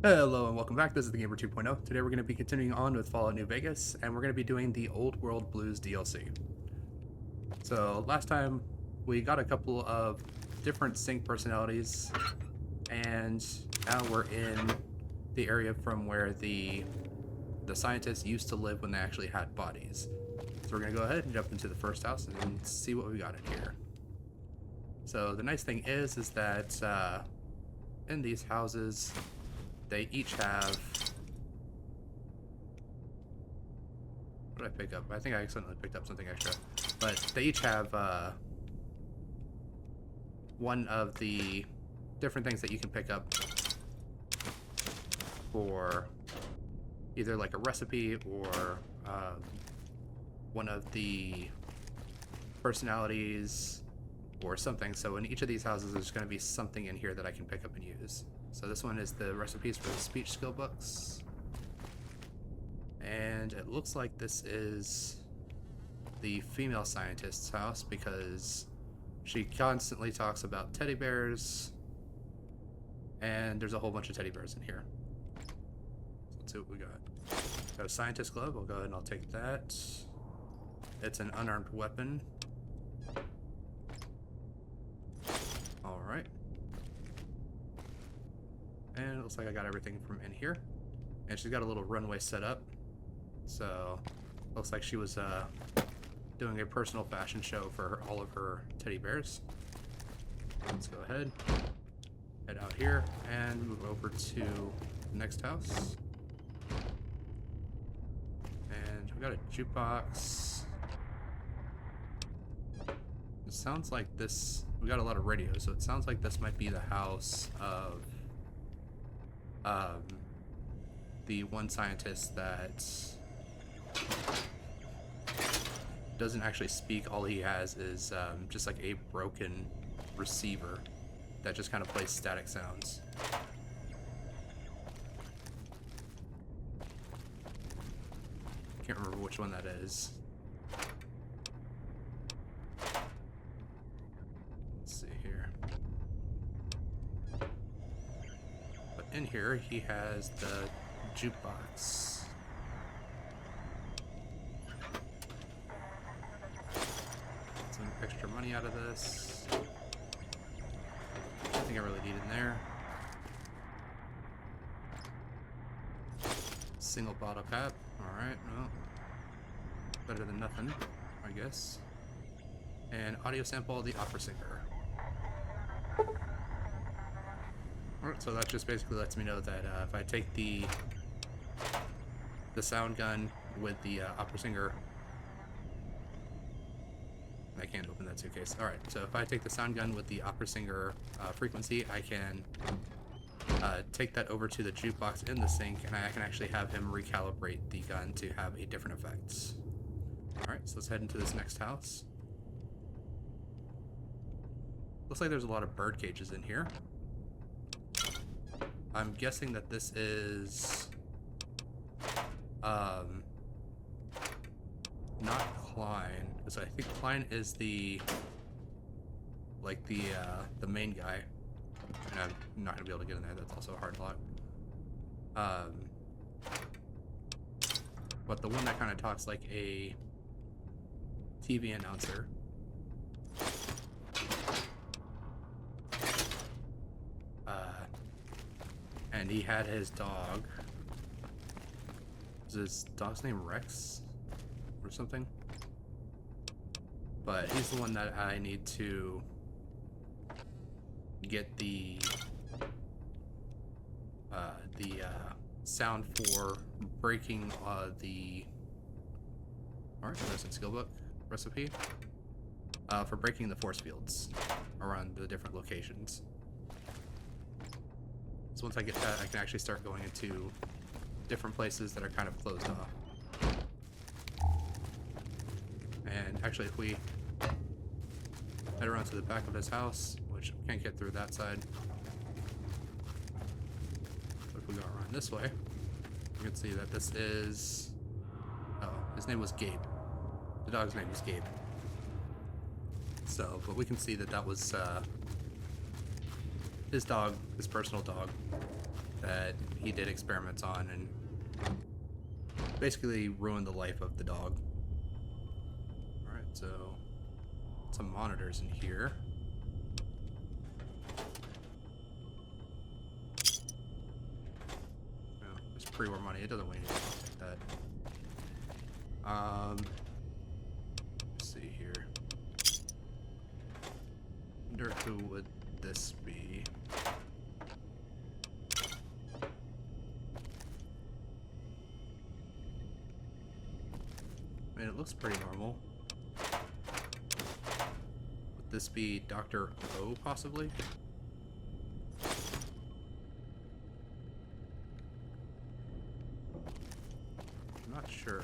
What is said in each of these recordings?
Hello and welcome back. This is the Gamer 2.0. Today we're going to be continuing on with Fallout New Vegas, and we're going to be doing the Old World Blues DLC. So last time we got a couple of different sync personalities, and now we're in the area from where the scientists used to live when they actually had bodies. So we're going to go ahead and jump into the first house and see what we got in here. So the nice thing is that in these houses, they each have... What did I pick up? I think I accidentally picked up something extra. But they each have one of the different things that you can pick up for either like a recipe or one of the personalities or something. So in each of these houses, there's going to be something in here that I can pick up and use. So this one is the recipes for the speech skill books. And it looks like this is the female scientist's house because she constantly talks about teddy bears. And there's a whole bunch of teddy bears in here. So let's see what we got. Got a scientist glove. I'll go ahead and I'll take that. It's an unarmed weapon. Alright. And it looks like I got everything from in here. And she's got a little runway set up. So, looks like she was doing a personal fashion show for all of her teddy bears. Let's go ahead, head out here, and move over to the next house. And we've got a jukebox. It sounds like this... We got a lot of radios, so it sounds like this might be the house of the one scientist that doesn't actually speak. All he has is just like a broken receiver that just kind of plays static sounds. Can't remember which one that is. In here, he has the jukebox. Get some extra money out of this. I think I really need in there. Single bottle cap. Alright, well, better than nothing, I guess. And audio sample of the opera singer. So that just basically lets me know that if I take the sound gun with the opera singer, I can't open that suitcase. All right, so if I take the sound gun with the opera singer frequency, I can take that over to the jukebox in the sink, and I can actually have him recalibrate the gun to have a different effects. All right, so let's head into this next house. Looks like there's a lot of bird cages in here. I'm guessing that this is not Klein, because I think Klein is the main guy, and I'm not gonna be able to get in there. That's also a hard lock. But the one that kind of talks like a TV announcer. And he had his dog. Is his dog's name Rex? Or something? But he's the one that I need to get the sound for breaking the... Alright, there's a skill book recipe. For breaking the force fields around the different locations. So once I get that, I can actually start going into different places that are kind of closed off. And actually, if we head around to the back of his house, which we can't get through that side, but if we go around this way, you can see that this is... Oh, his name was Gabe. The dog's name was Gabe. So, but we can see that that was his dog, his personal dog, that he did experiments on and basically ruined the life of the dog. Alright, so some monitors in here. Oh, there's pre-war money. It doesn't weigh anything. I'll take that. Let's see here. Wonder who would this be? I mean, it looks pretty normal. Would this be Dr. O, possibly? I'm not sure.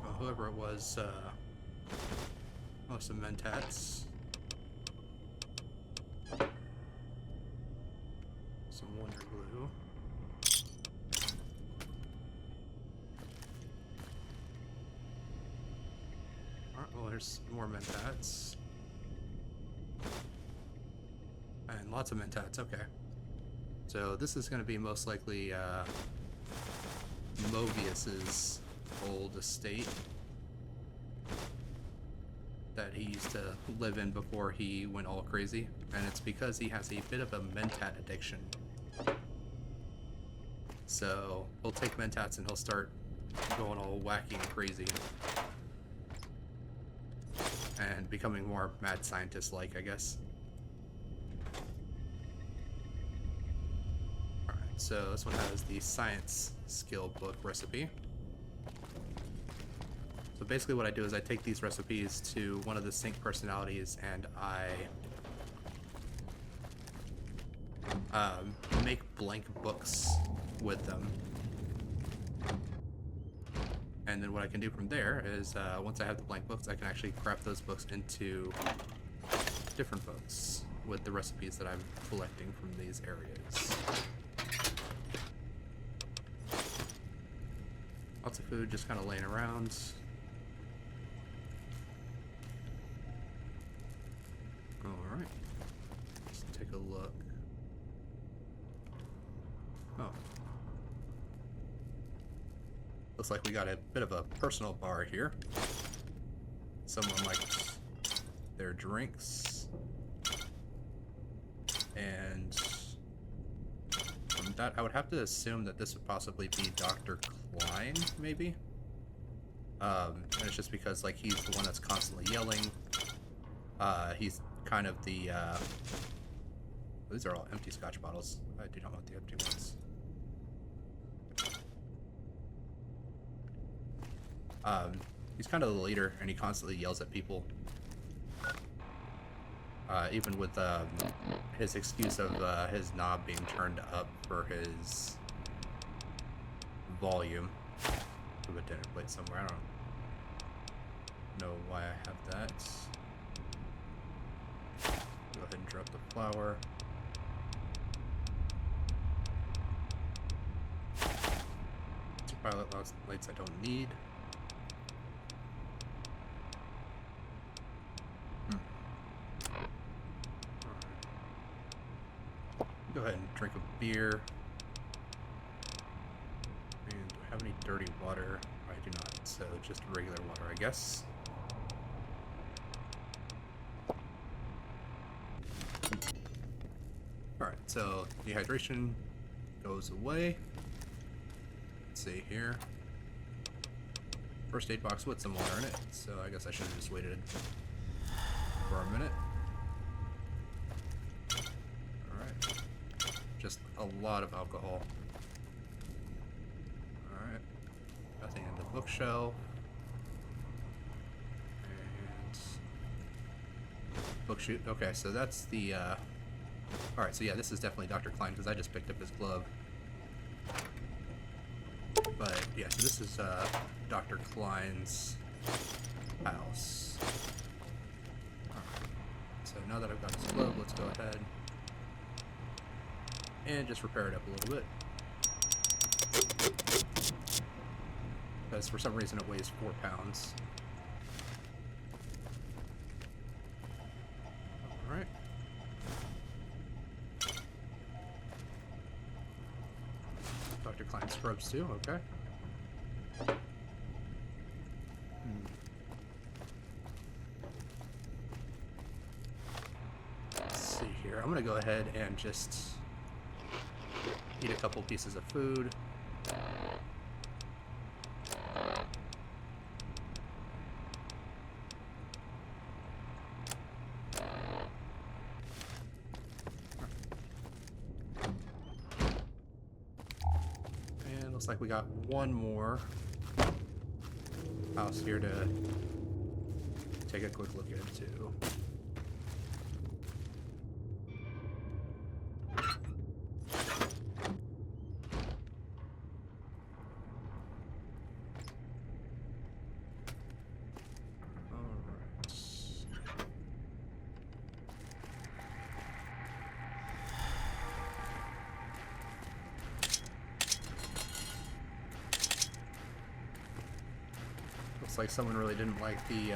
Well, whoever it was, some mentats. Some Wonder Glue. Alright, well, there's more mentats. And lots of mentats, okay. So this is going to be most likely Mobius's old estate that he used to live in before he went all crazy, and it's because he has a bit of a mentat addiction. So he'll take mentats and he'll start going all wacky and crazy and becoming more mad scientist-like, I guess. Alright, so this one has the science skill book recipe. So basically what I do is I take these recipes to one of the sync personalities and I make blank books with them. And then what I can do from there is once I have the blank books, I can actually craft those books into different books with the recipes that I'm collecting from these areas. Lots of food just kind of laying around. Alright, let's take a look. Oh. Looks like we got a bit of a personal bar here. Someone likes their drinks. And from that, I would have to assume that this would possibly be Dr. Klein, maybe? And it's just because, like, he's the one that's constantly yelling. He's kind of the, these are all empty scotch bottles. I do not want the empty ones. He's kind of the leader, and he constantly yells at people. Even with his excuse of his knob being turned up for his volume. Put a dinner plate somewhere. I don't know why I have that. Go ahead and drop the flour. Two pilot lights I don't need. Go ahead and drink a beer. And do I have any dirty water? I do not, so just regular water, I guess. Alright, so dehydration goes away. Let's see here. First aid box with some water in it, so I guess I should have just waited for a minute. Just a lot of alcohol. Alright. Nothing in the bookshelf. And book chute. Okay, so that's the alright, so yeah, this is definitely Dr. Klein because I just picked up his glove. But yeah, so this is Dr. Klein's house. Alright. So now that I've got his glove, let's go ahead and just repair it up a little bit. Because for some reason it weighs 4 pounds. ropes too, okay. Let's see here. I'm gonna go ahead and just eat a couple pieces of food. Looks like we got one more house here to take a quick look into. Looks like someone really didn't like the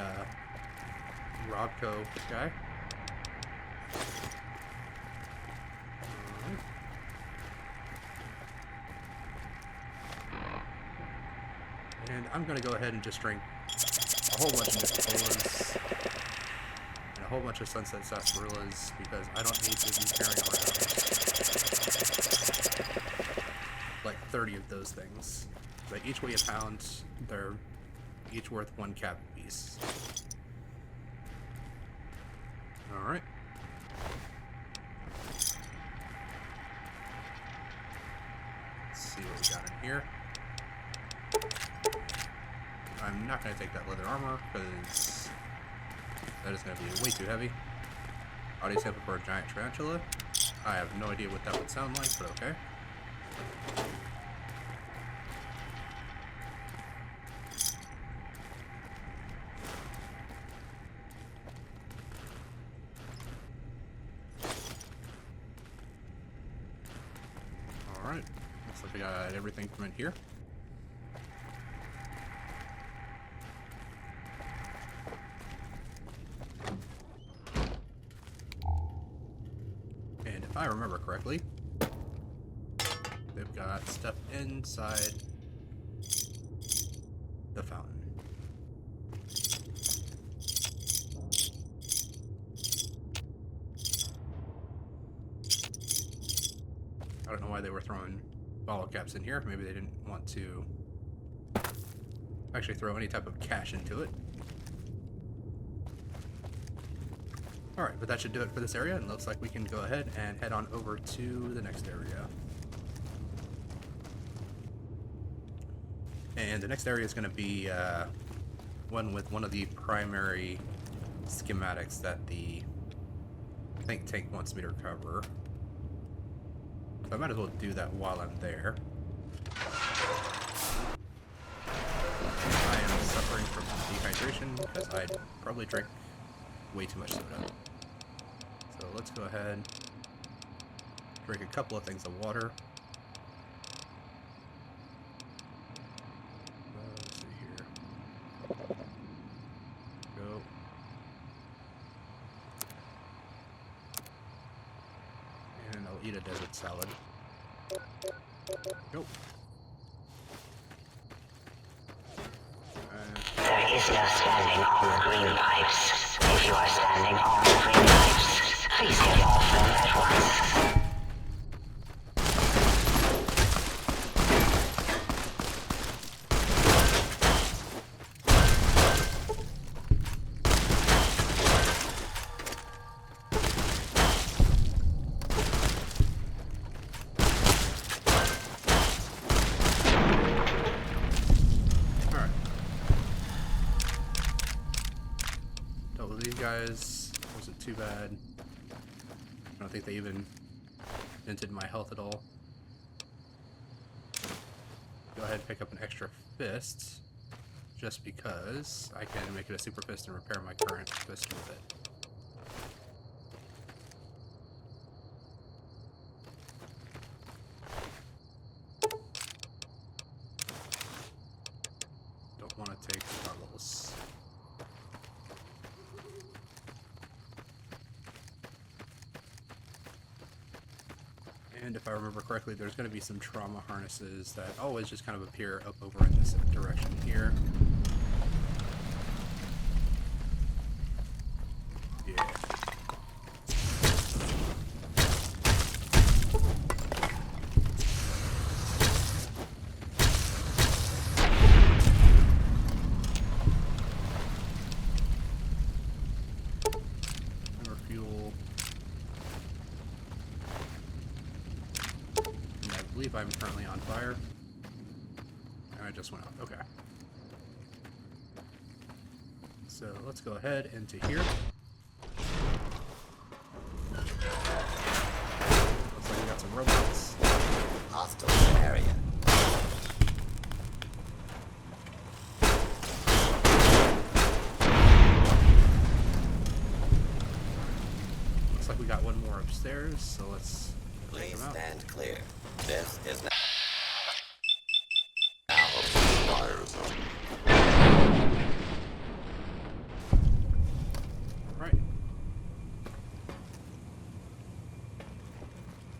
Robco guy. And I'm gonna go ahead and just drink a whole bunch of Nuka-Colas and a whole bunch of Sunset Sarsaparillas because I don't need to be carrying around like 30 of those things. They each weigh a pound. They're each worth 1 cap apiece. Alright. Let's see what we got in here. I'm not going to take that leather armor because that is going to be way too heavy. Audio sample for a giant tarantula. I have no idea what that would sound like, but okay. Alright, looks like we got everything from in here. And if I remember correctly, they've got stuff inside the fountain. I don't know why they were throwing bottle caps in here. Maybe they didn't want to actually throw any type of cash into it. Alright, but that should do it for this area, and it looks like we can go ahead and head on over to the next area. And the next area is going to be one with one of the primary schematics that the think tank wants me to recover. So I might as well do that while I'm there. I am suffering from dehydration because I probably drank way too much soda. So let's go ahead, drink a couple of things of water. Let's see here. Go. And I'll eat a desert salad. Go. There is no standing on the green pipes. If you are standing on the green pipes, please get off them at once. Guys, wasn't too bad. I don't think they even dented my health at all. Go ahead and pick up an extra fist, just because I can make it a super fist and repair my current fist with it. Don't want to take struggles. And if I remember correctly, there's going to be some trauma harnesses that always just kind of appear up over in this direction here. Yeah. Remember fuel. And I believe I'm currently on fire. And I just went out. Okay. So let's go ahead into here. Looks like we got some robots. Hostile area. Looks like we got one more upstairs, so let's check Please them out. stand clear. This is now a fire zone. Right.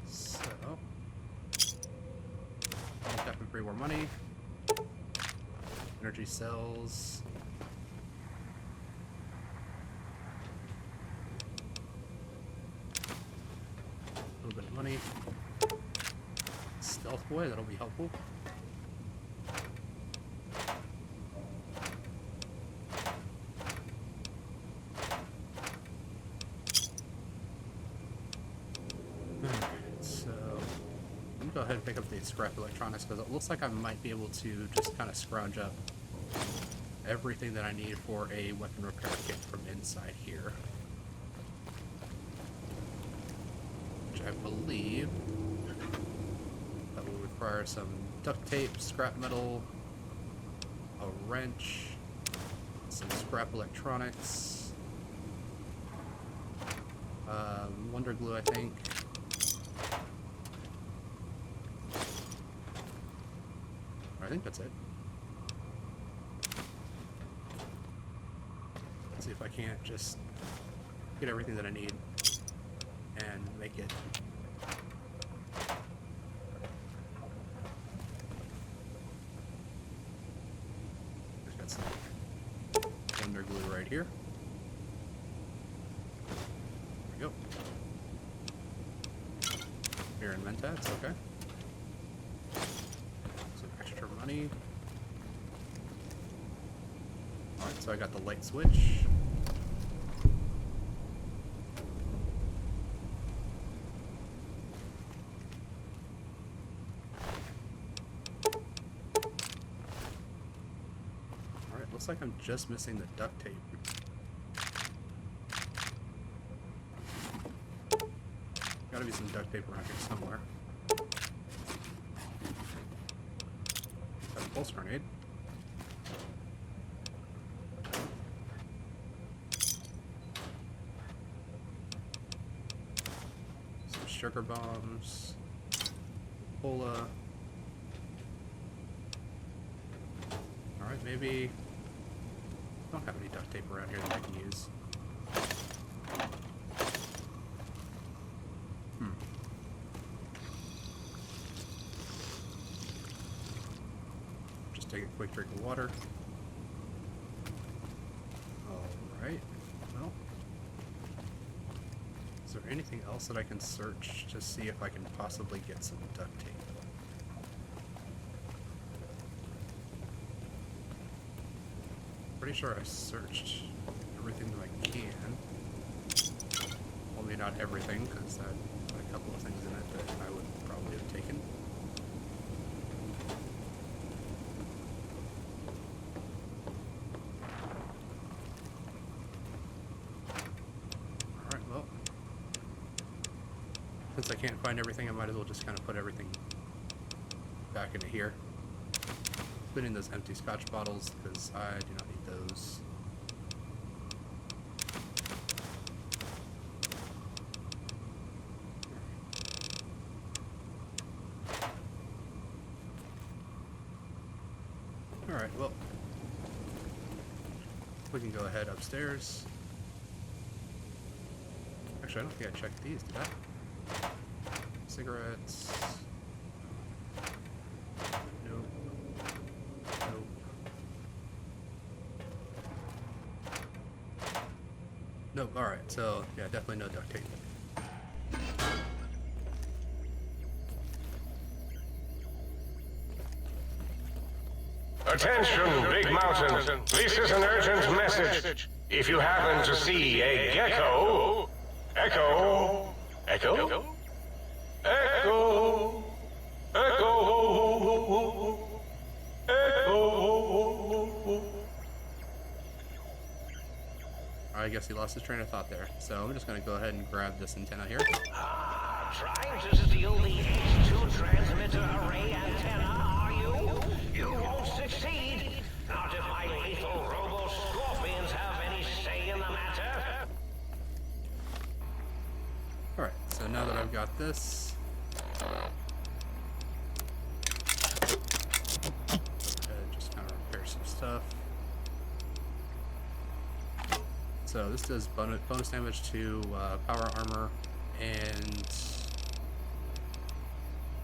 So, I'll tap and free more money. Energy cells. A little bit of money. Stealth boy, that'll be helpful. So, let me go ahead and pick up the scrap electronics because it looks like I might be able to just kind of scrounge up everything that I need for a weapon repair kit from inside here. Which I believe that will require some duct tape, scrap metal, a wrench, some scrap electronics, wonder glue, I think. I think that's it. Let's see if I can't just get everything that I need and make it. Just got some wonder glue right here. There we go. Here in Mentats, okay. Some extra money. Alright, so I got the light switch. Alright, looks like I'm just missing the duct tape. Gotta be some duct tape around here somewhere. Got a pulse grenade. Some sugar bombs. Cola. Alright, maybe. Don't have any duct tape around here that I can use. Just take a quick drink of water. Alright, well. Is there anything else that I can search to see if I can possibly get some duct tape? Pretty sure I searched everything that I can. Well, maybe not everything, because that had a couple of things in it that I would probably have taken. Alright, well. Since I can't find everything, I might as well just kind of put everything back into here. Including those empty scotch bottles, because I do not need those. Alright, well, we can go ahead upstairs. Actually, I don't think I checked these, did I? cigarettes. Nope. Nope. Nope. Alright, so yeah, definitely no duct tape. Attention, Big Mountain. This is an urgent message. If you happen to see a gecko, echo, echo, echo, echo, echo. I guess he lost his train of thought there. So I'm just gonna go ahead and grab this antenna here. Trying to steal the H2 transmitter array antenna, are you? You won't succeed. Not if my lethal robo-scorpions have any say in the matter. Alright, so now that I've got this, just kind of repair some stuff. So this does bonus damage to power armor and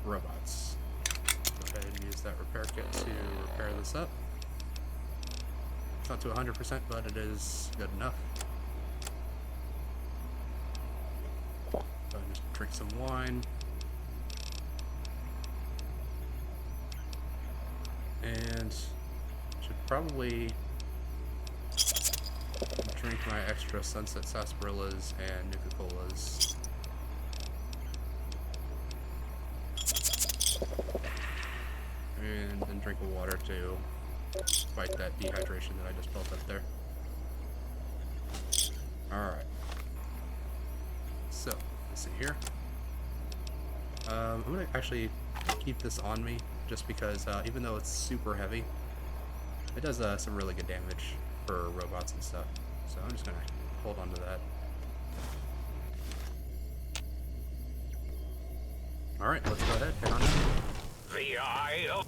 robots. Go ahead and use that repair kit to repair this up. It's not to 100%, but it is good enough. Go ahead and just drink some wine. And should probably drink my extra Sunset Sarsaparillas and Nuka-Colas. And then drink a water to fight that dehydration that I just built up there. Alright. So, let's see here. I'm gonna actually keep this on me just because even though it's super heavy, it does some really good damage for robots and stuff. So I'm just gonna hold on to that. Alright, let's go ahead, head on in. The eye of...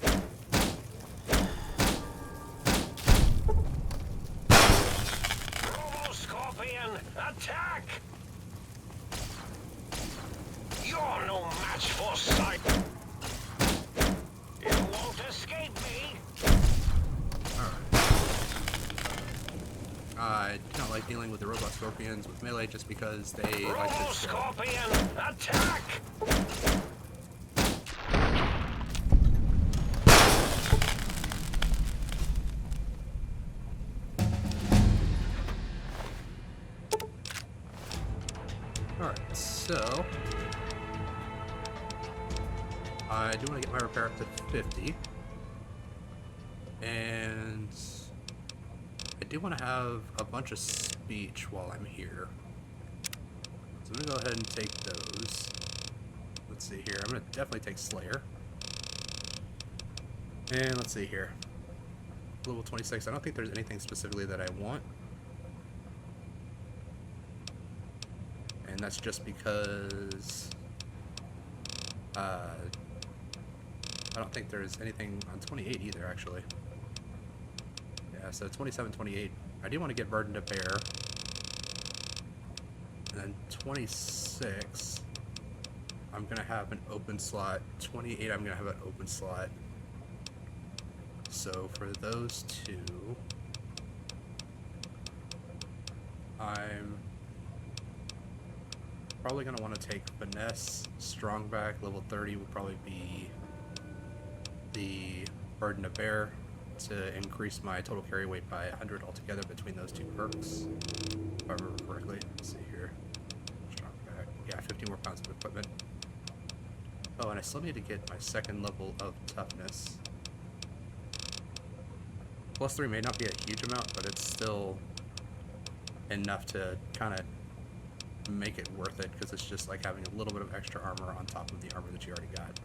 Robo-scorpion, attack! You're no match for sight. You won't escape me. I don't like dealing with the robot scorpions with melee just because they like to destroy. Robo-scorpion, attack! Alright, so I do want to get my repair up to 50. And I do want to have a bunch of speech while I'm here. So I'm going to go ahead and take those. Let's see here. I'm going to definitely take Slayer. And let's see here. Level 26. I don't think there's anything specifically that I want. And that's just because I don't think there's anything on 28 either, actually. Yeah, so 27, 28. I do want to get Burden to Bear. And then 26, I'm going to have an open slot. 28, I'm going to have an open slot. So for those two, I'm probably going to want to take Finesse. Strongback, level 30 will probably be the Burden to Bear to increase my total carry weight by 100 altogether between those two perks. If I remember correctly. Let's see here. Strongback. Yeah, 50 more pounds of equipment. Oh, and I still need to get my second level of toughness. +3 may not be a huge amount, but it's still enough to kind of make it worth it, because it's just like having a little bit of extra armor on top of the armor that you already got.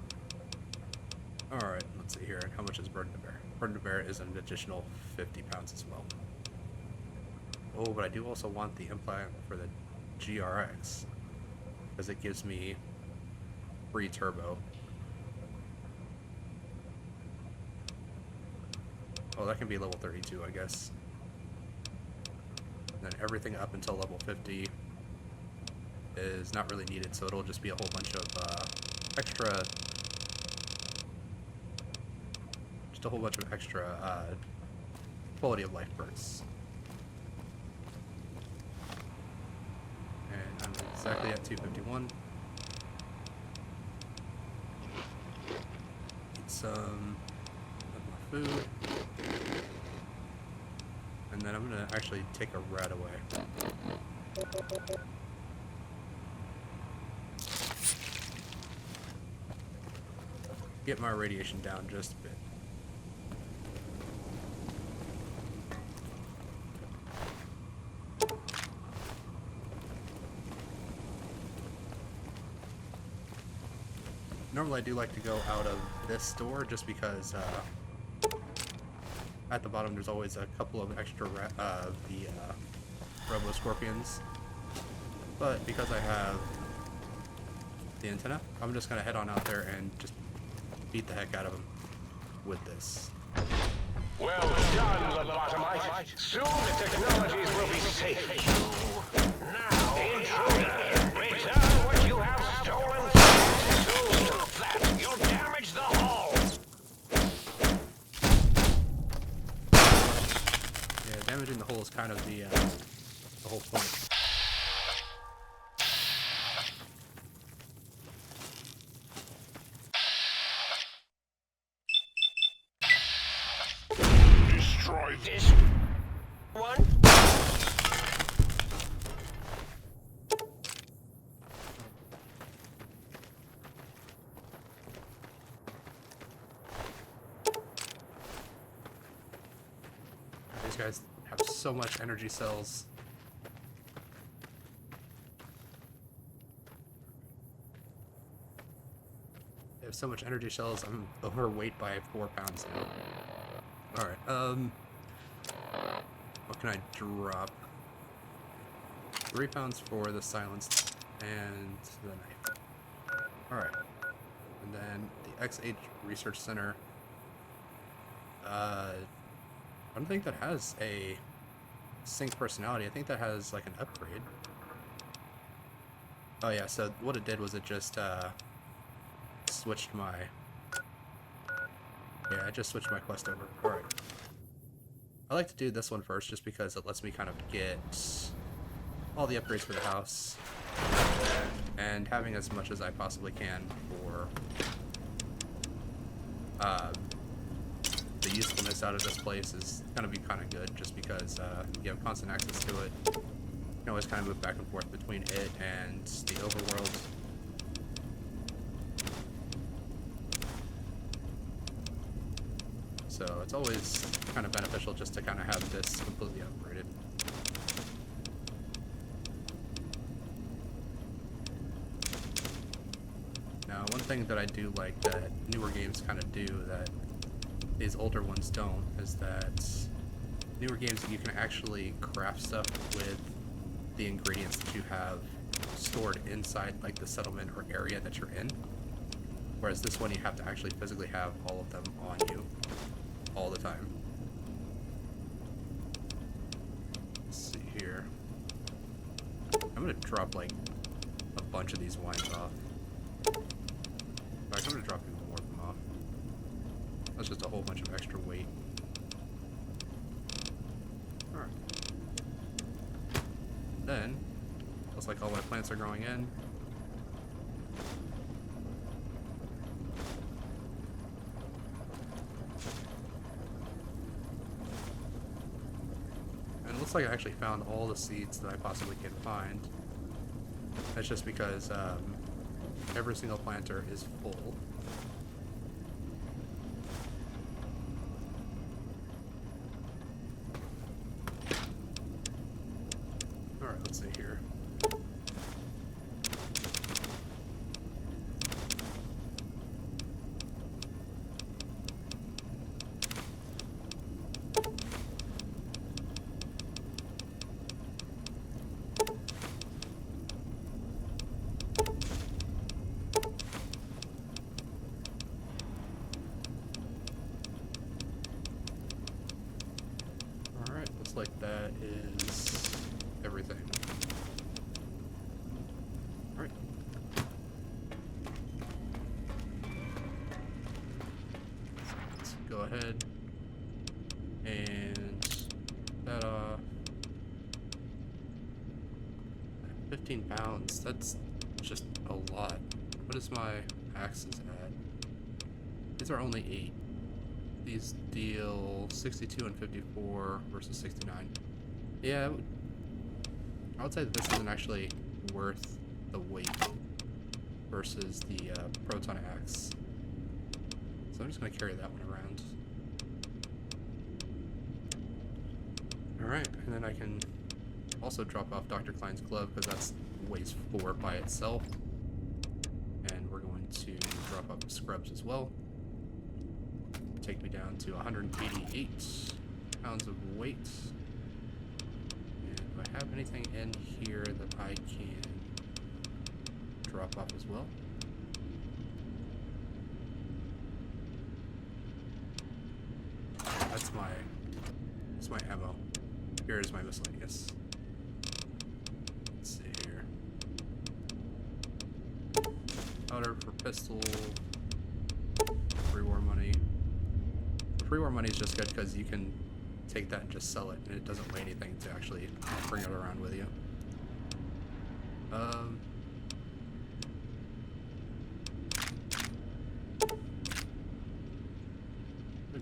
Alright, let's see here. And how much is Burden to Bear? Burden to Bear is an additional 50 pounds as well. Oh, but I do also want the implant for the GRX, because it gives me free turbo. Oh, that can be level 32, I guess. And then everything up until level 50 is not really needed, so it'll just be a whole bunch of extra quality of life perks. And I'm exactly at 251. Eat some of my food. And then I'm gonna actually take a rat away. Get my radiation down just a bit. Normally I do like to go out of this door just because at the bottom there's always a couple of extra Robo Scorpions. But because I have the antenna, I'm just gonna head on out there and just beat the heck out of them with this. Well done, Lobotomite. Soon the technologies will be safe. Now, intruder, return what you have stolen. Soon, that you'll damage the hull. Yeah, damaging the hull is kind of the whole point. Destroy this one. These guys have so much energy cells. They have so much energy cells, I'm overweight by 4 pounds now. Alright, what can I drop? 3 pounds for the silenced and the knife. Alright. And then the XH Research Center. I don't think that has a sync personality. I think that has like an upgrade. Oh yeah, so what it did was it just switched my... Yeah, I just switched my quest over. Alright. I like to do this one first just because it lets me kind of get all the upgrades for the house. And having as much as I possibly can for the usefulness out of this place is going to be kind of good just because you have constant access to it. You can always kind of move back and forth between it and the overworld. So it's always kind of beneficial just to kind of have this completely upgraded. Now, one thing that I do like that newer games kind of do that these older ones don't is that newer games you can actually craft stuff with the ingredients that you have stored inside like the settlement or area that you're in. Whereas this one you have to actually physically have all of them on you all the time. Let's see here. I'm gonna drop like a bunch of these wines off. In fact, I'm gonna drop even more of them off. That's just a whole bunch of extra weight. Alright. Then, looks like all my plants are growing in. And it looks like I actually found all the seeds that I possibly can find. That's just because every single planter is full. Alright, let's see here. Looks like that is everything. go ahead and that 15 pounds, that's just a lot. What is my axes at? These are only 8. These deal 62 and 54 versus 69. Yeah, I would say that this isn't actually worth the weight versus the proton axe. So I'm just going to carry that one around. Alright, and then I can also drop off Dr. Klein's glove because that's weighs 4 by itself. And we're going to drop off the scrubs as well. Take me down to 188 pounds of weight. And do I have anything in here that I can drop off as well? That's my ammo. Here is my miscellaneous. Let's see here. Powder for pistol. Free war money. The free war money is just good because you can take that and just sell it, and it doesn't weigh anything to actually bring it around with you.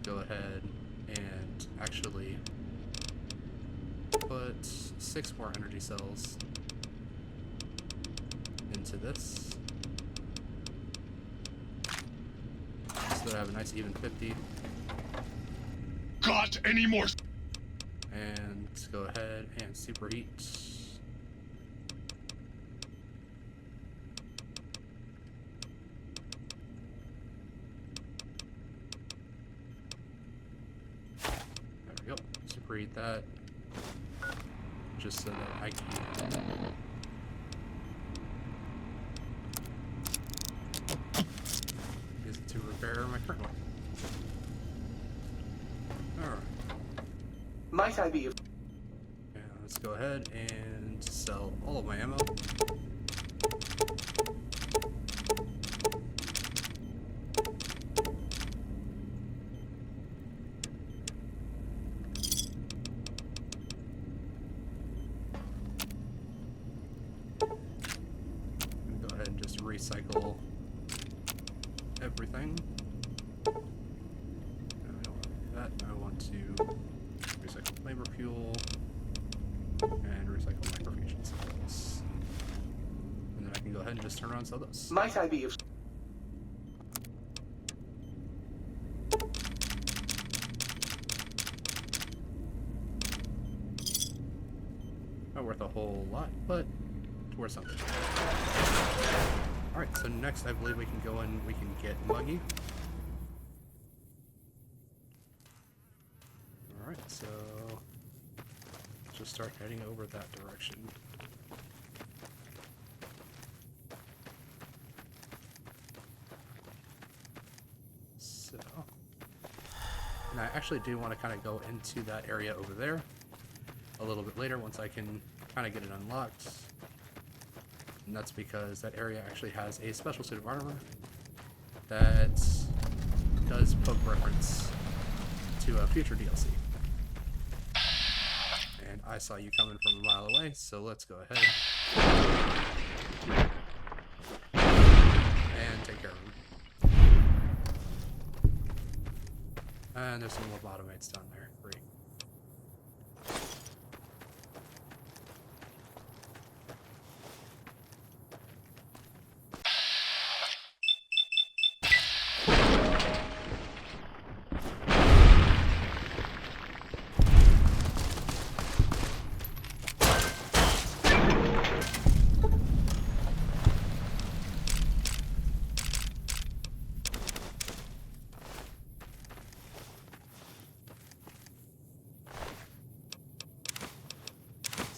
Go ahead and actually put 6 more energy cells into this so that I have a nice even 50. Got any more? And go ahead and superheat. There we go. Superheat that. Just so that I can use it to repair my current one. Alright. Might I be of Yeah, let's go ahead and sell all of my ammo. And go ahead and just recycle everything. I don't want that. I want to recycle flavor fuel and recycle microfusion cells. And then I can go ahead and just turn around and sell those. might I be of Not worth a whole lot, but it's worth something. Alright, so next I believe we can go in, we can get Muggy. Alright, so just start heading over that direction. So, and I actually do want to kind of go into that area over there a little bit later once I can kind of get it unlocked. And that's because that area actually has a special suit of armor that does poke reference to a future DLC. And I saw you coming from a mile away, so let's go ahead and take care of him. And there's some lobotomates down there. Great.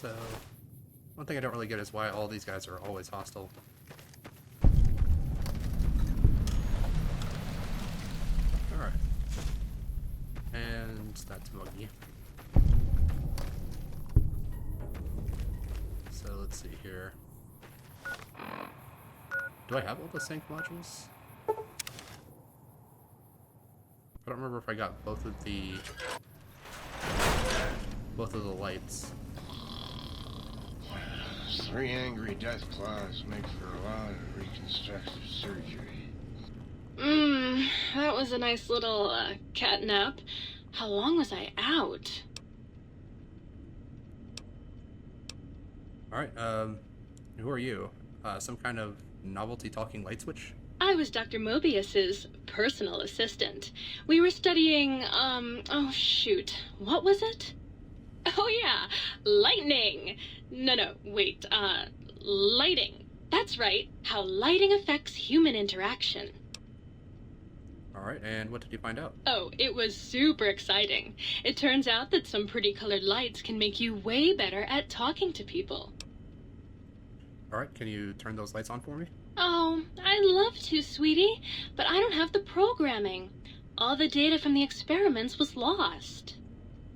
So, one thing I don't really get is why all these guys are always hostile. Alright. And that's Muggy. So let's see here. Do I have all the sync modules? don't remember if I got both of the lights. 3 angry death claws make for a lot of reconstructive surgery. That was a nice little, cat nap. How long was I out? Alright, who are you? Some kind of novelty talking light switch? I was Dr. Mobius's personal assistant. We were studying, oh shoot, what was it? Oh yeah, lightning! No, wait, lighting. That's right, how lighting affects human interaction. Alright, and what did you find out? Oh, it was super exciting. It turns out that some pretty colored lights can make you way better at talking to people. Alright, can you turn those lights on for me? Oh, I'd love to, sweetie, but I don't have the programming. All the data from the experiments was lost.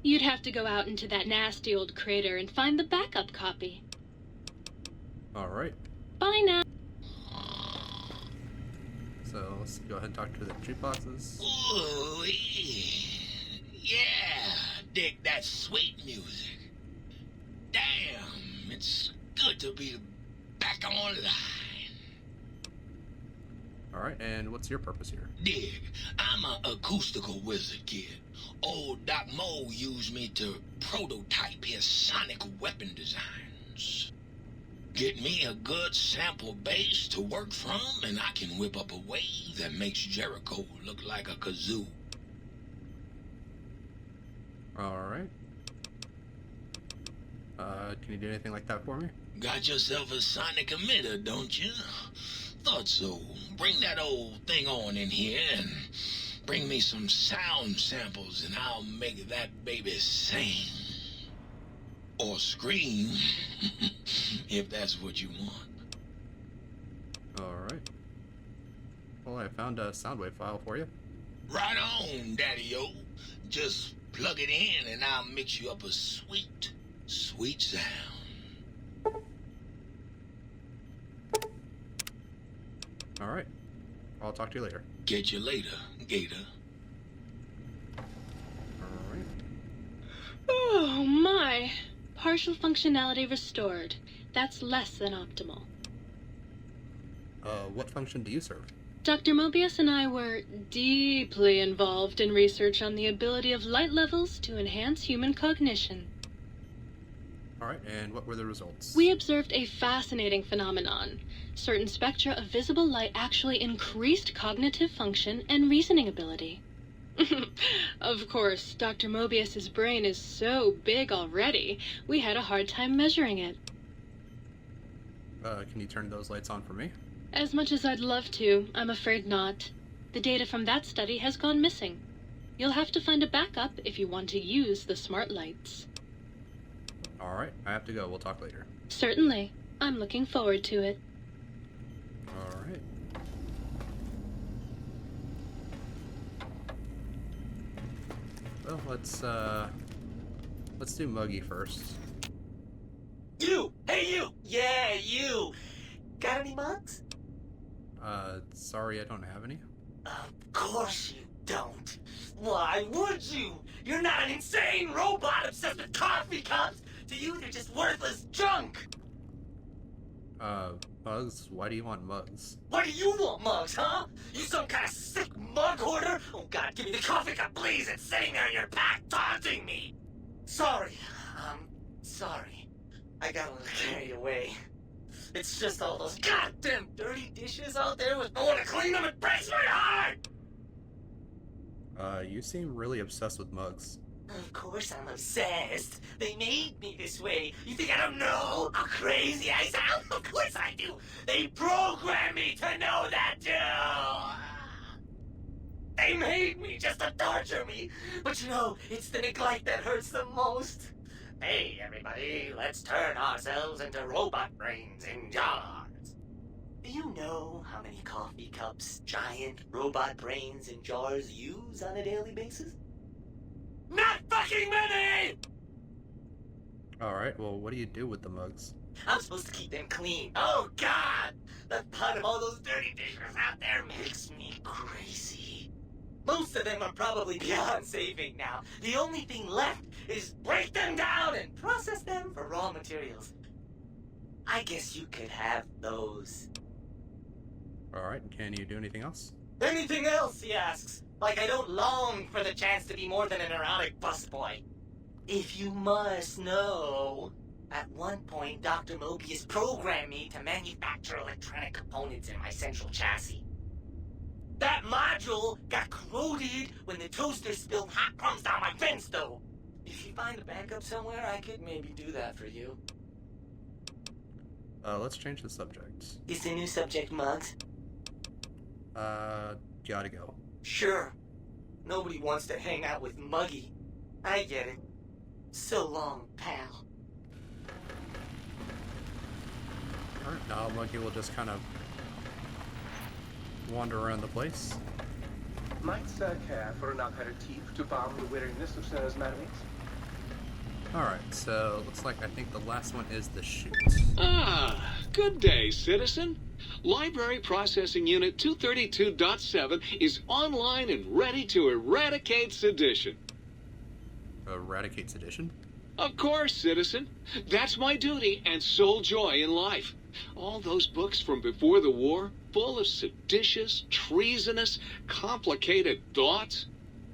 You'd have to go out into that nasty old crater and find the backup copy. Alright, Bye now. so let's go ahead and talk to the jukeboxes. Ooh, yeah, dig that sweet music. Damn, it's good to be back online. Alright, and what's your purpose here? Dig, I'm a acoustical wizard kid. Old Doc Mo used me to prototype his sonic weapon designs. Get me a good sample base to work from, and I can whip up a wave that makes Jericho look like a kazoo. Alright. Can you do anything like that for me? Got yourself a sonic emitter, don't you? Thought so. Bring that old thing on in here and bring me some sound samples and I'll make that baby sing. Or scream, if that's what you want. Alright. Well, I found a Soundwave file for you. Right on, Daddy-o. Just plug it in and I'll mix you up a sweet, sweet sound. Alright. I'll talk to you later. Catch you later, Gator. Alright. Oh my. Partial functionality restored. That's less than optimal. What function do you serve? Dr. Mobius and I were deeply involved in research on the ability of light levels to enhance human cognition. Alright, and what were the results? We observed a fascinating phenomenon. Certain spectra of visible light actually increased cognitive function and reasoning ability. Of course, Dr. Mobius's brain is so big already, we had a hard time measuring it. Can you turn those lights on for me? As much as I'd love to, I'm afraid not. The data from that study has gone missing. You'll have to find a backup if you want to use the smart lights. Alright, I have to go. We'll talk later. Certainly. I'm looking forward to it. Alright. Well, let's do Muggy first. You! Hey, you! Yeah, you! Got any mugs? Sorry, I don't have any. Of course you don't. Why would you? You're not an insane robot obsessed with coffee cups. To you, they're just worthless junk. Mugs? Why do you want mugs? Why do you want mugs, huh? You some kind of sick mug hoarder? Oh God, give me the coffee cup, please. It's sitting there in your pack, taunting me. Sorry. Sorry. I got a little carried away. It's just all those goddamn dirty dishes out there with no one to clean them. It breaks my heart. You seem really obsessed with mugs. Of course I'm obsessed. They made me this way. You think I don't know how crazy I sound? Of course I do. They programmed me to know that too. They made me just to torture me. But you know, it's the neglect that hurts the most. Hey, everybody, let's turn ourselves into robot brains in jars. Do you know how many coffee cups giant robot brains in jars use on a daily basis? Not fucking many! Alright, well, what do you do with the mugs? I'm supposed to keep them clean. Oh, God! The thought of all those dirty dishes out there makes me crazy. Most of them are probably beyond saving now. The only thing left is break them down and process them for raw materials. I guess you could have those. Alright, can you do anything else? Anything else, he asks. Like I don't long for the chance to be more than an erotic busboy. If you must know, at one point Dr. Mobius programmed me to manufacture electronic components in my central chassis. That module got corroded when the toaster spilled hot crumbs down my fence, though. If you find a backup somewhere, I could maybe do that for you. Let's change the subject. Is the new subject Muggs? Gotta go. Sure. Nobody wants to hang out with Muggy. I get it. So long, pal. Alright, now Monkey will just kind of wander around the place. Might Sir care for an aperitif to balm the weariness of Sir's merriment? Alright, so looks like I think the last one is the chute. Ah, good day, citizen. Library Processing Unit 232.7 is online and ready to eradicate sedition. Eradicate sedition? Of course, citizen. That's my duty and sole joy in life. All those books from before the war, full of seditious, treasonous, complicated thoughts.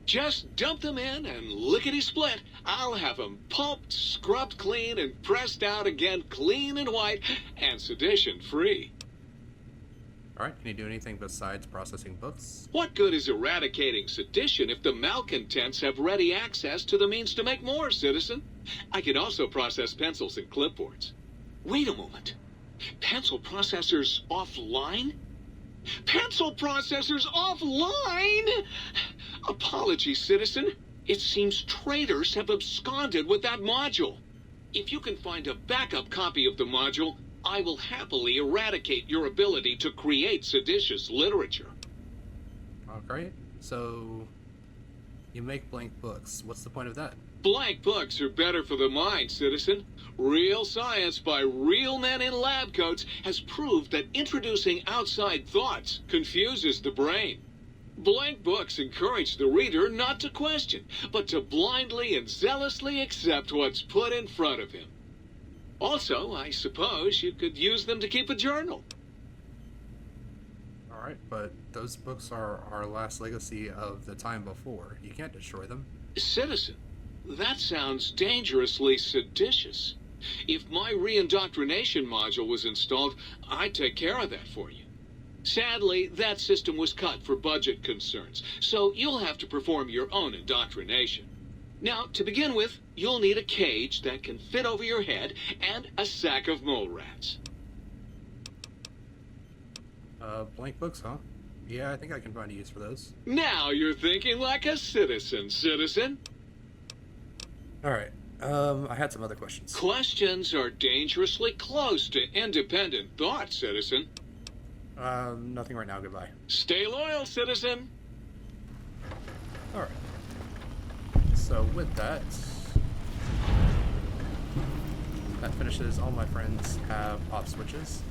Just dump them in and lickety-split. I'll have them pulped, scrubbed clean, and pressed out again clean and white and sedition-free. Alright, can you do anything besides processing books? What good is eradicating sedition if the malcontents have ready access to the means to make more, citizen? I can also process pencils and clipboards. Wait a moment. Pencil processors offline? Pencil processors offline? Apologies, citizen. It seems traitors have absconded with that module. If you can find a backup copy of the module, I will happily eradicate your ability to create seditious literature. Alright, so you make blank books. What's the point of that? Blank books are better for the mind, citizen. Real science by real men in lab coats has proved that introducing outside thoughts confuses the brain. Blank books encourage the reader not to question, but to blindly and zealously accept what's put in front of him. Also, I suppose you could use them to keep a journal. Alright, but those books are our last legacy of the time before. You can't destroy them. Citizen, that sounds dangerously seditious. If my reindoctrination module was installed, I'd take care of that for you. Sadly, that system was cut for budget concerns, so you'll have to perform your own indoctrination. Now, to begin with, you'll need a cage that can fit over your head and a sack of mole rats. Blank books, huh? Yeah, I think I can find a use for those. Now you're thinking like a citizen. Alright, I had some other questions. Questions are dangerously close to independent thought, citizen. Nothing right now, goodbye. Stay loyal, citizen. Alright. So with that finishes. All my friends have off switches.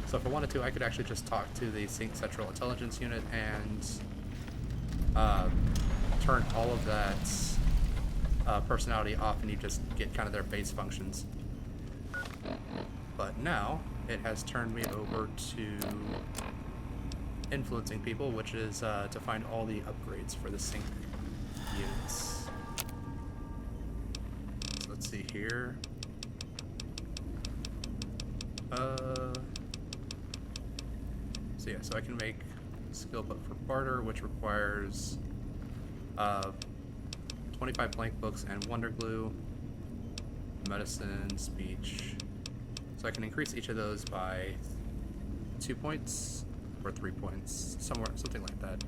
So if I wanted to, I could actually just talk to the Sync Central Intelligence Unit and turn all of that personality off, and you just get kind of their base functions. But now it has turned me over to influencing people, which is to find all the upgrades for the Sync units. So let's see here. So yeah, so I can make skill book for barter, which requires 25 blank books and wonder glue, medicine, speech. So I can increase each of those by 2 points or 3 points, something like that,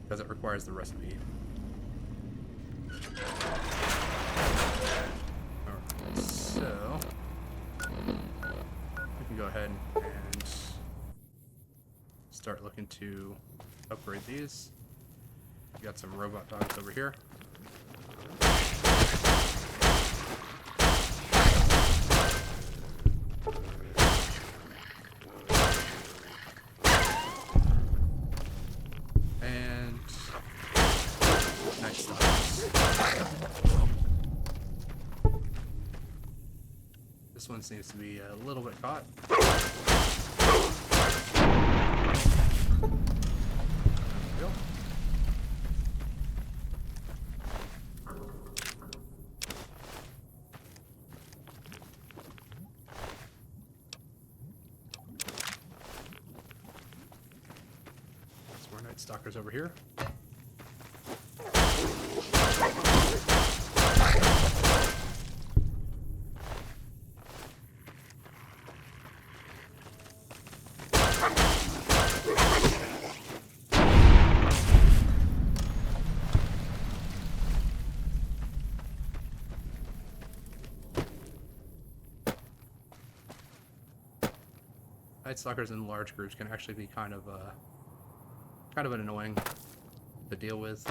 because it requires the recipe. Alright, so we can go ahead and start looking to upgrade these. We got some robot dogs over here. And one seems to be a little bit caught. There we go. Some more Night Stalkers over here. Night Stalkers in large groups can actually be kind of annoying to deal with.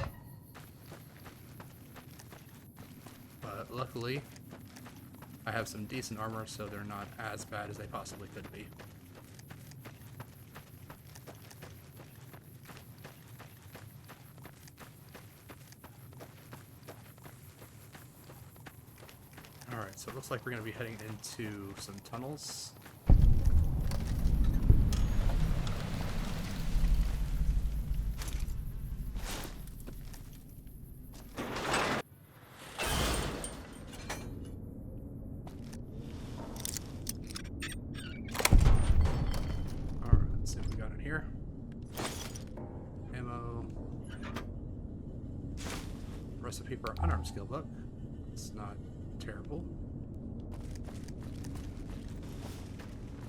But luckily, I have some decent armor, so they're not as bad as they possibly could be. Alright, so it looks like we're going to be heading into some tunnels. Here. Ammo. Recipe for unarmed skill book. It's not terrible.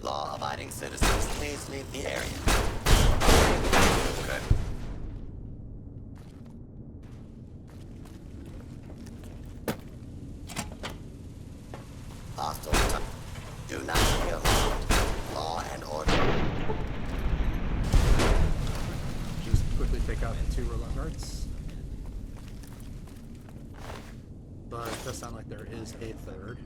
Law-abiding citizens, please leave the area. Okay. Hostile time. Do not be alarmed. Law and order. Just quickly take out the 2 robot guards. But it does sound like there is a third.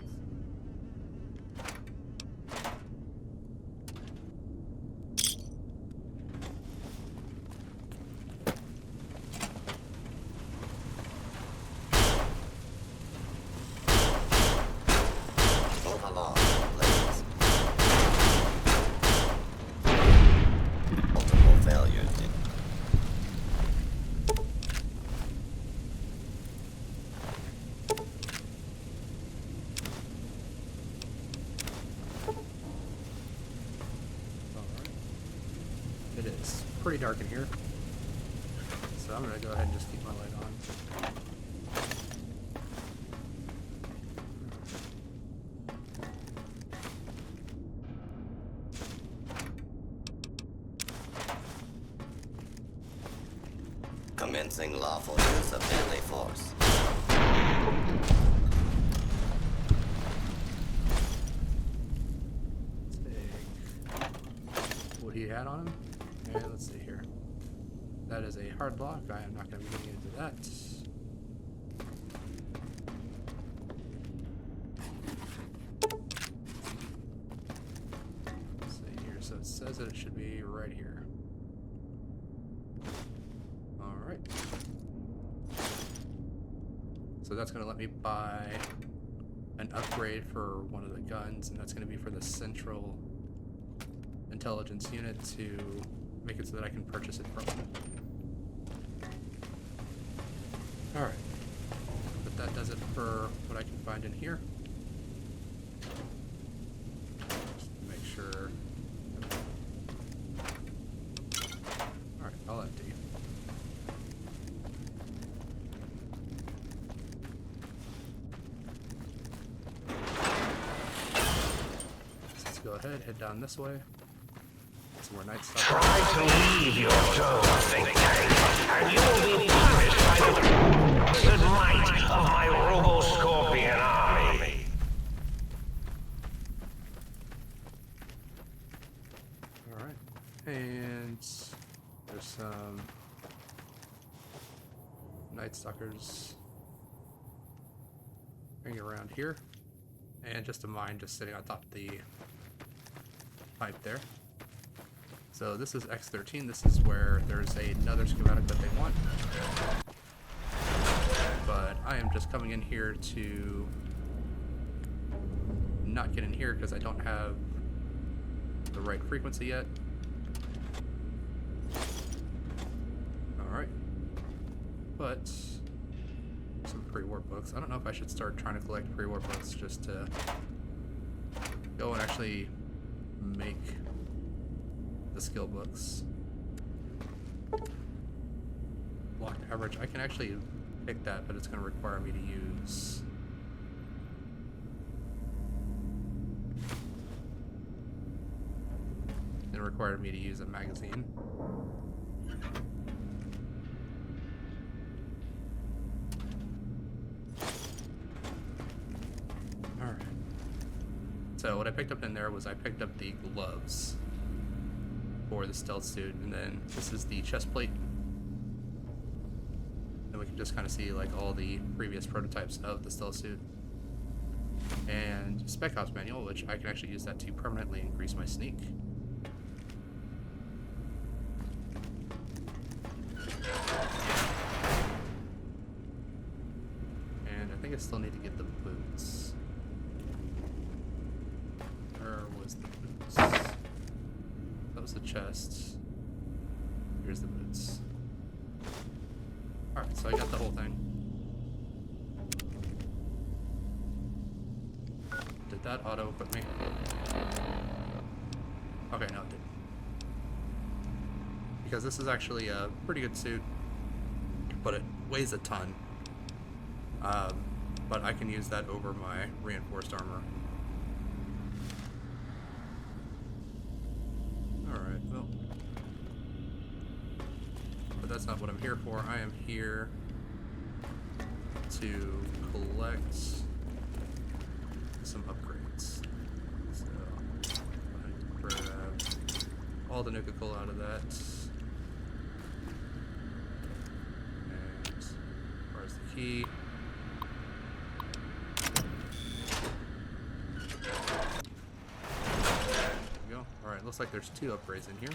Move along, please. Multiple failures. It is pretty dark in here, so I'm gonna go ahead and just keep my light on. Commencing lawful use of deadly force. What he had on him. Okay, let's see here. That is a hard lock. I am not going to be getting into that. Let's see here. So it says that it should be right here. Alright. So that's going to let me buy an upgrade for one of the guns, and that's going to be for the central intelligence unit to make it so that I can purchase it from them. Alright. But that does it for what I can find in here. Just make sure. Alright, I'll empty. Let's go ahead, head down this way. Some more Night Stalkers. Try to leave your dome, think tank, and you will be punished by the might of my Robo-Scorpion army. Alright. And there's some Night Stalkers hanging around here. And just a mine just sitting on top of the pipe there. So this is X13. This is where there's another schematic that they want. But I am just coming in here to not get in here because I don't have the right frequency yet. Alright. But some pre-war books. I don't know if I should start trying to collect pre-war books just to go and actually make the skill books. Block average. I can actually pick that, but it's going to require me to use... It required me to use a magazine. Alright. So what I picked up in there was I picked up the gloves for the stealth suit, and then this is the chest plate. And we can just kind of see like all the previous prototypes of the stealth suit. And Spec Ops manual, which I can actually use that to permanently increase my sneak. And I think I still need to get the boots. Where was the boots? That was the chest. Here's the boots. Alright, so I got the whole thing. Did that auto-equip me? Okay, no it didn't. Because this is actually a pretty good suit, but it weighs a ton. But I can use that over my reinforced armor. Alright, well. But that's not what I'm here for. I am here to collect some upgrades. So, I'm going to grab all the Nuka-Cola out of that. And where's the key? There we go. Alright, looks like there's 2 upgrades in here.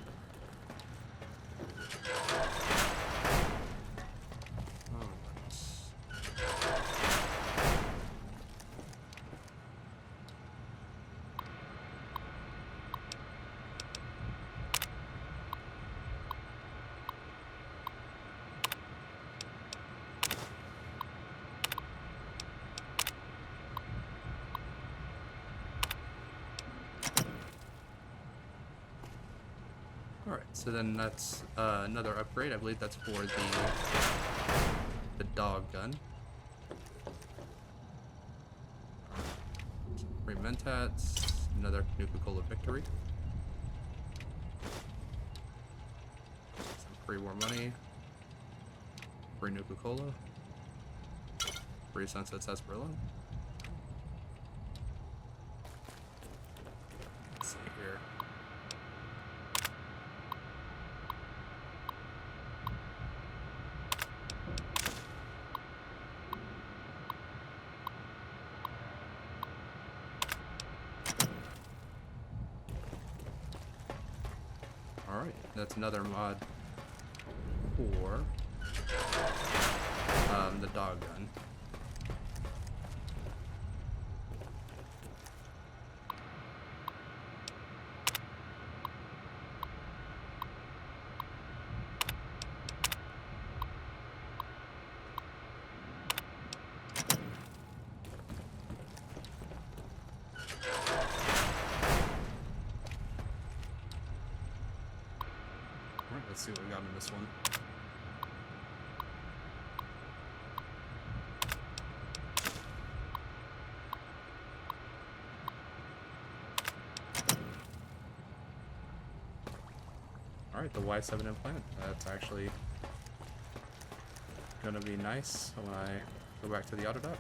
Alright, so then that's another upgrade. I believe that's for the dog gun. 3 Mentats, another Nuka-Cola Victory. Some pre-war money. Free Nuka-Cola. Free Sunset Sarsaparilla. Let's see here. Alright, that's another mod for the dog gun. Alright, let's see what we got in this one. Alright, the Y7 implant. That's actually gonna be nice when I go back to the Autodoc.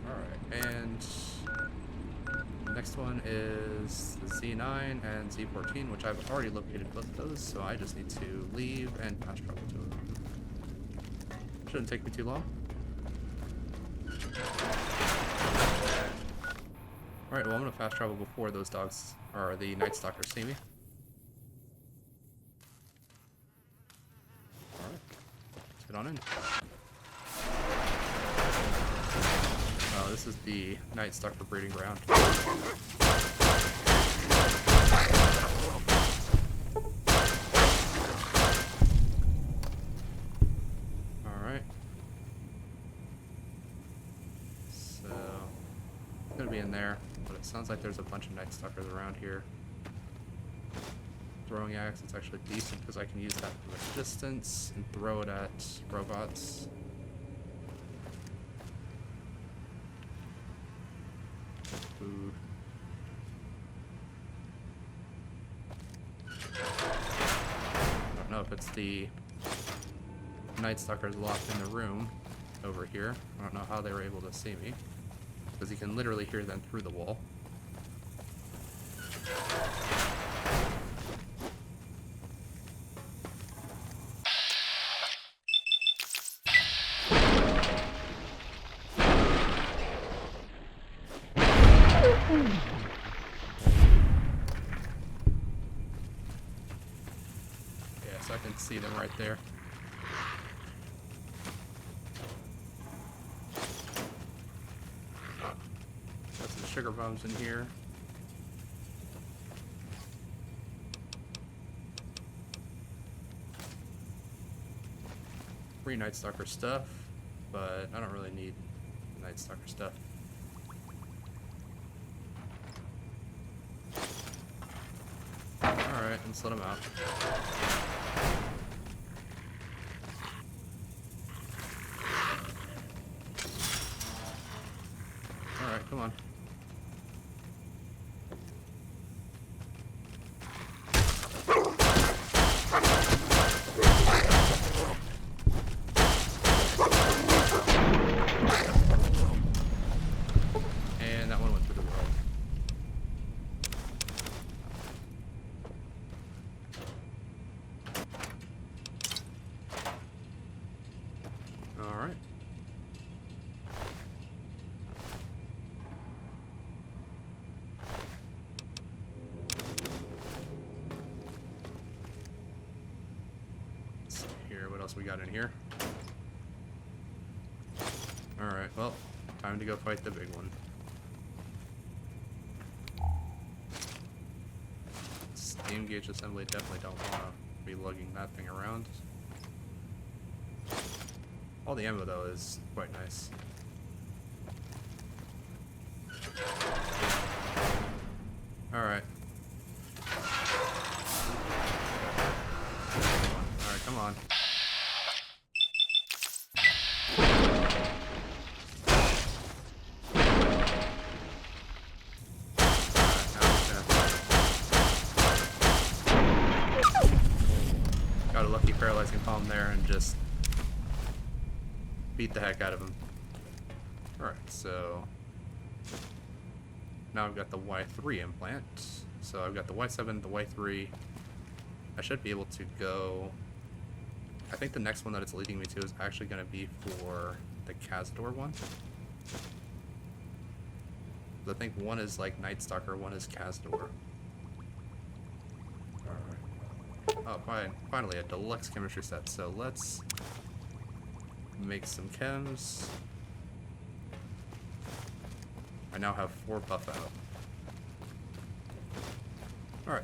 Alright, and the next one is the Z9 and Z14, which I've already located both of those, so I just need to leave and fast travel to them. Shouldn't take me too long. Alright, well I'm gonna fast travel before those dogs, or the Night Stalkers, see me. Alright, let's get on in. this is the Night Stalker breeding ground. Alright. So, it's gonna be in there, but it sounds like there's a bunch of Night Stalkers around here. Throwing axe, it's actually decent because I can use that from a distance and throw it at robots. Food. I don't know if it's the Night Stalkers locked in the room over here. I don't know how they were able to see me, because you can literally hear them through the wall. Yes, I can see them right there. Got some sugar bombs in here. Free Night Stalker stuff, but I don't really need Night Stalker stuff. Alright, let's let him out. Alright, come on. And that one went through the wall. Alright. Let's see here, what else we got in here? Alright, well, time to go fight the big one. Steam gauge assembly, definitely don't want to be lugging that thing around. All the ammo though is quite nice. Alright. Alright, come on. Got a lucky paralyzing palm there and just beat the heck out of him. Alright, so now I've got the Y3 implant. So I've got the Y7, the Y3. I should be able to go... I think the next one that it's leading me to is actually going to be for the Cazador one. I think one is like Night Stalker, one is Cazador. Alright. Oh, fine. Finally, a deluxe chemistry set. So let's make some chems. I now have 4 buff out. Alright.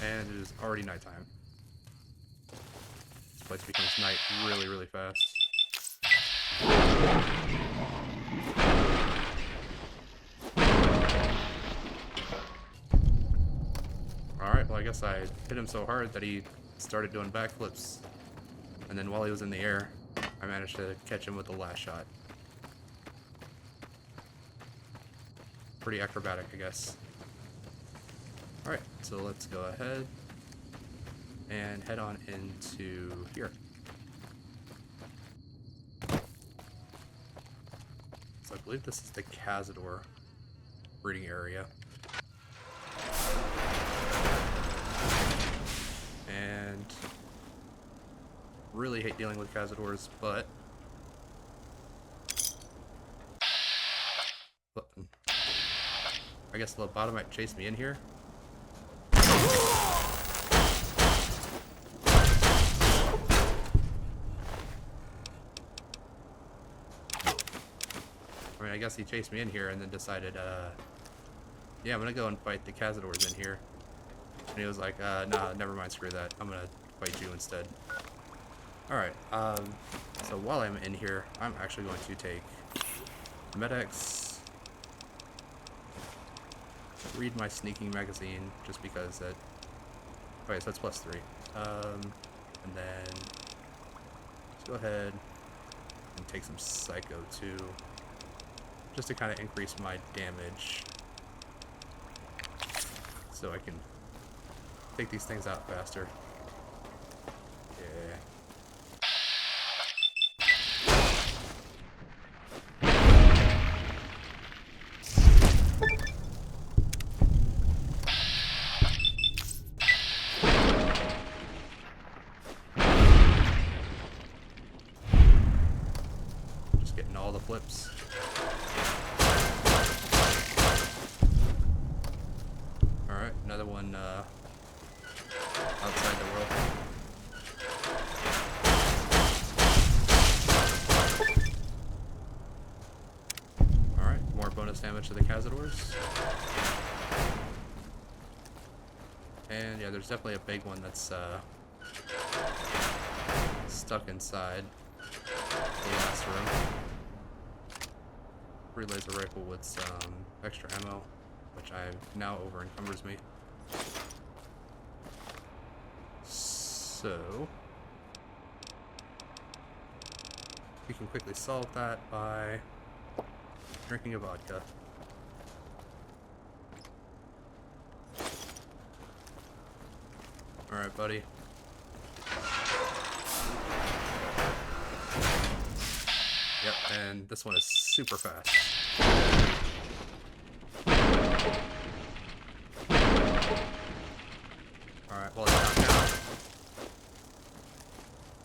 And it is already nighttime. This place becomes night really, really fast. Alright, well I guess I hit him so hard that he started doing backflips. And then while he was in the air, I managed to catch him with the last shot. Pretty acrobatic, I guess. Alright, so let's go ahead and head on into here. So I believe this is the Cazador breeding area. And really hate dealing with Cazadors, but I guess the lobotomite chased me in here. I mean, I guess he chased me in here and then decided, yeah, I'm gonna go and fight the Cazadors in here. And he was like, nah, never mind, screw that. I'm gonna fight you instead. Alright, so while I'm in here, I'm actually going to take Med-X, read my sneaking magazine, just because that... Okay, so that's +3. And then let's go ahead and take some Psycho too, just to kind of increase my damage, so I can take these things out faster. Yeah. Just getting all the flips. Alright, another one outside the world. Alright, more bonus damage to the Cazadors. And yeah, there's definitely a big one that's stuck inside the last room. Free laser rifle with some extra ammo, which now over encumbers me. So we can quickly solve that by drinking a vodka. Alright, buddy. Yep, and this one is super fast. Alright, well, it's knocked down.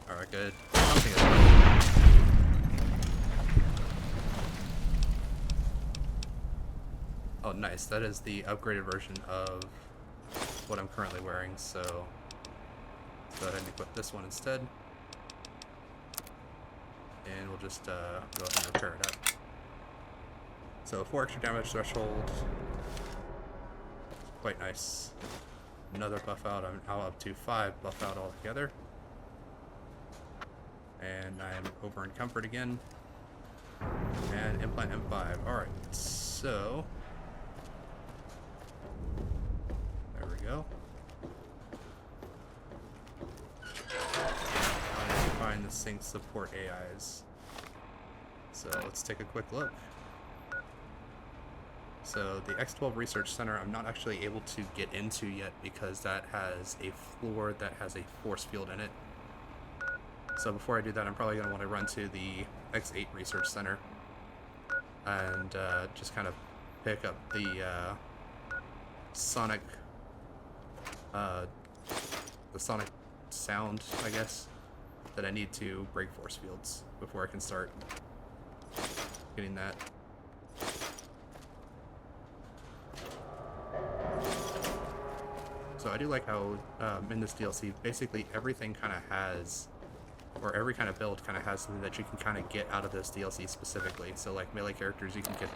Alright, good. Something is working. Oh, nice. That is the upgraded version of what I'm currently wearing, so let's go ahead and equip this one instead. And we'll just go ahead and repair it up. So 4 extra damage threshold. Quite nice. Another buff out. I'm now up to 5 buff out altogether. And I'm over in comfort again. And implant M5. Alright, so there we go. I need to find the sync support AIs. So let's take a quick look. So the X12 Research Center I'm not actually able to get into yet because that has a floor that has a force field in it. So before I do that, I'm probably going to want to run to the X8 Research Center and just kind of pick up the sonic sound, I guess, that I need to break force fields before I can start getting that. So I do like how in this DLC, basically everything kind of has, or every kind of build kind of has something that you can kind of get out of this DLC specifically. So like melee characters, you can get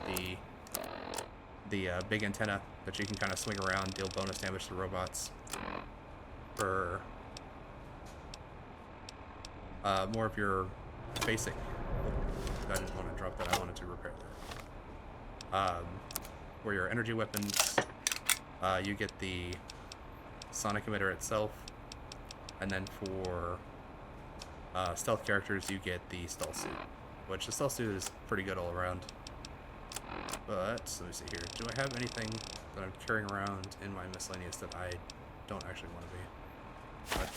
the big antenna that you can kind of swing around, deal bonus damage to robots. For more of your basic, I didn't want to drop that, I wanted to repair that. For your energy weapons, you get the sonic emitter itself, and then for stealth characters you get the stealth suit, which the stealth suit is pretty good all around. But let me see here, do I have anything that I'm carrying around in my miscellaneous that I don't actually want to be?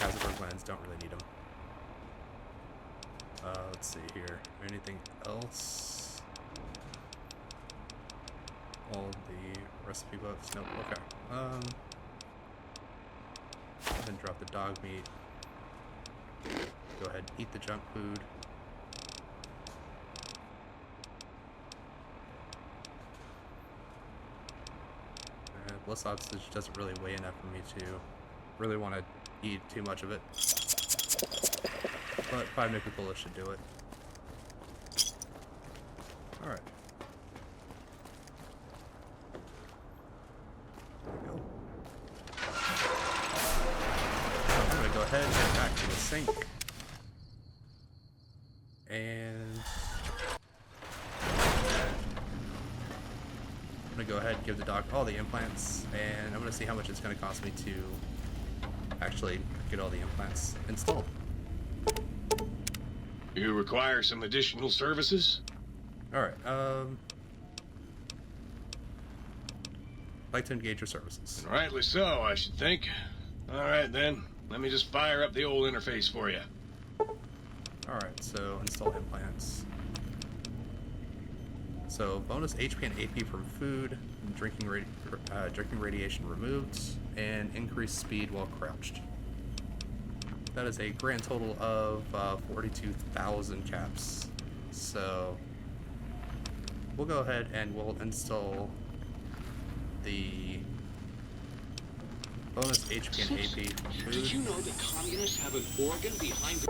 Cazador glands, don't really need them. Let's see here, anything else? All the recipe books, nope, okay. Go ahead and drop the dog meat. Go ahead and eat the junk food. Blood sausage doesn't really weigh enough for me to really want to eat too much of it. But 5 nickel bullets should do it. Alright. sink. And I'm gonna go ahead and give the dog all the implants, and I'm gonna see how much it's gonna cost me to actually get all the implants installed. You require some additional services? Alright, I'd like to engage your services. Rightly so, I should think. Alright then, let me just fire up the old interface for you. Alright, so install implants. So bonus HP and AP from food, drinking radiation removed, and increased speed while crouched. That is a grand total of 42,000 caps. So we'll go ahead and we'll install the bonus HP and AP from Did you food. know that communists have an organ behind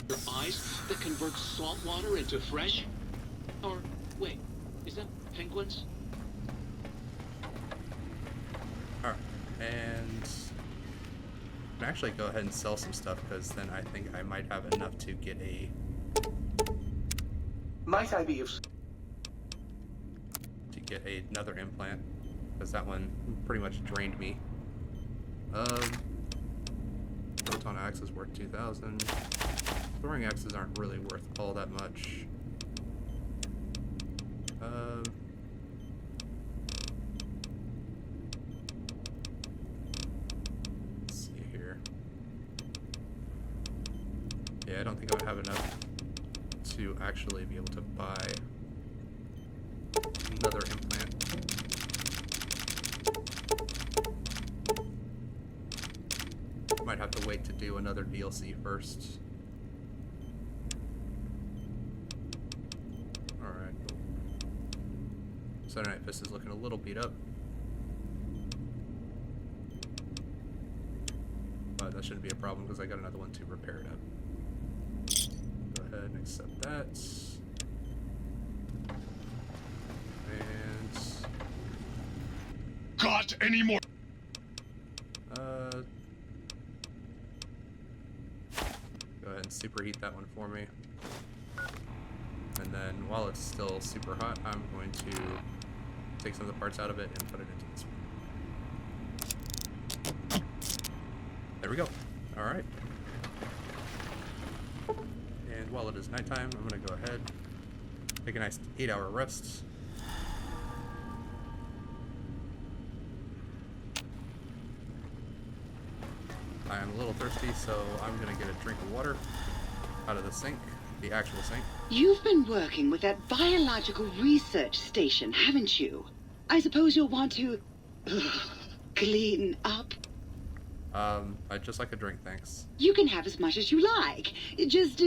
their eyes that converts salt water into fresh? Or, wait, is that penguins? Alright, and I can actually go ahead and sell some stuff, because then I think I might have enough to get Might I be of... another implant, because that one pretty much drained me. Proton axe is worth 2,000. Throwing axes aren't really worth all that much. Let's see here. Yeah, I don't think I would have enough to actually be able to buy another implant. Might have to wait to do another DLC first. Alright. Saturday Night Fist is looking a little beat up. But that shouldn't be a problem because I got another one to repair it up. Go ahead and accept that. And Got any more? Go ahead and superheat that one for me. And then while it's still super hot, I'm going to take some of the parts out of it and put it into this one. There we go. Alright. And while it is nighttime, I'm going to go ahead, take a nice 8-hour rest. I am a little thirsty, so I'm going to get a drink of water out of the sink, the actual sink. You've been working with that biological research station, haven't you? I suppose you'll want to clean up. I'd just like a drink, thanks. You can have as much as you like. Just,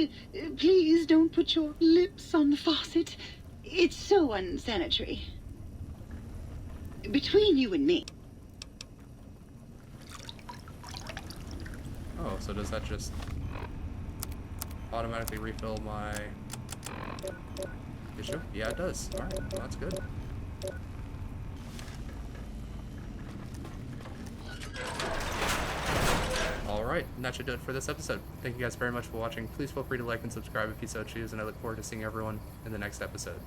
please don't put your lips on the faucet. It's so unsanitary. Between you and me. Oh, so does that just automatically refill my tissue? Yeah, it does. Alright, well, that's good. Alright, and that should do it for this episode. Thank you guys very much for watching. Please feel free to like and subscribe if you so choose, and I look forward to seeing everyone in the next episode.